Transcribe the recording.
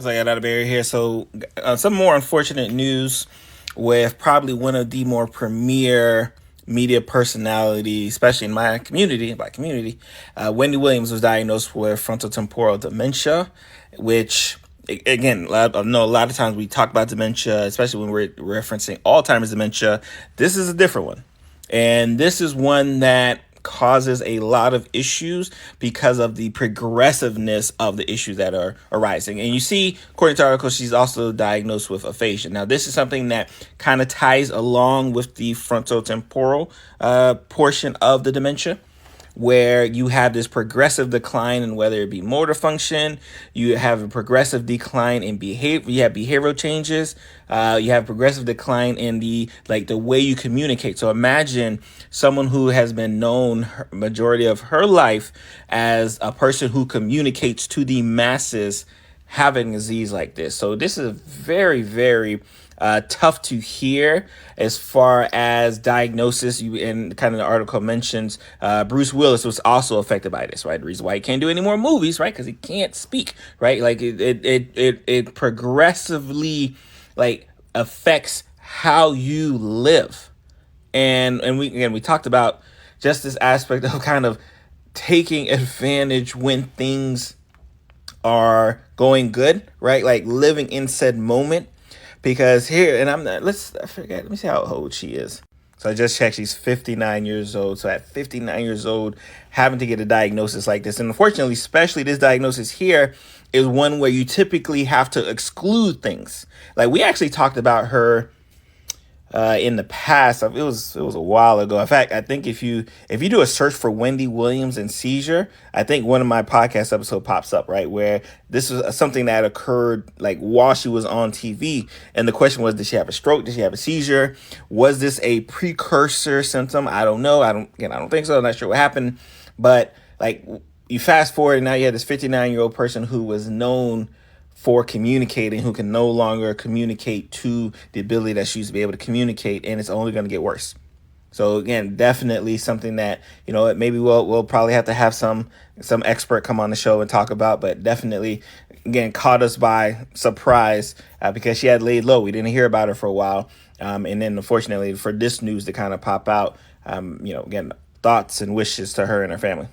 So I got out of barrier here. So some more unfortunate news with probably one of the more premier media personalities, especially in my community, Wendy Williams was diagnosed with frontotemporal dementia, which again, I know a lot of times we talk about dementia, especially when we're referencing Alzheimer's dementia. This is a different one. And this is one that causes a lot of issues because of the progressiveness of the issues that are arising. And you see, according to the article, she's also diagnosed with aphasia. Now, this is something that kind of ties along with the frontotemporal portion of the dementia, where you have this progressive decline in whether it be motor function, you have a progressive decline in behavior, you have behavioral changes, you have progressive decline in the way you communicate. So imagine someone who has been known majority of her life as a person who communicates to the masses having a disease like this. So this is very, very tough to hear as far as diagnosis. And kind of the article mentions Bruce Willis was also affected by this, right? The reason why he can't do any more movies, right? Because he can't speak, right? Like it progressively affects how you live. And we talked about just this aspect of kind of taking advantage when things are going good, right? Like living in said moment. Because here, and let me see how old she is. So I just checked, she's 59 years old. So at 59 years old, having to get a diagnosis like this. And unfortunately, especially this diagnosis here is one where you typically have to exclude things. Like we actually talked about her in the past. It was a while ago. In fact, I think if you do a search for Wendy Williams and seizure, I think one of my podcast episodes pops up, right, where this was something that occurred while she was on TV. And the question was, did she have a stroke? Did she have a seizure? Was this a precursor symptom? I don't know. I don't think so. I'm not sure what happened. But you fast forward and now you have this 59-year-old person who was known for communicating, who can no longer communicate to the ability that she used to be able to communicate, and it's only going to get worse. So again, definitely something that maybe we'll probably have to have some expert come on the show and talk about, but definitely again caught us by surprise because she had laid low. We didn't hear about her for a while, and then unfortunately for this news to kind of pop out, again, thoughts and wishes to her and her family.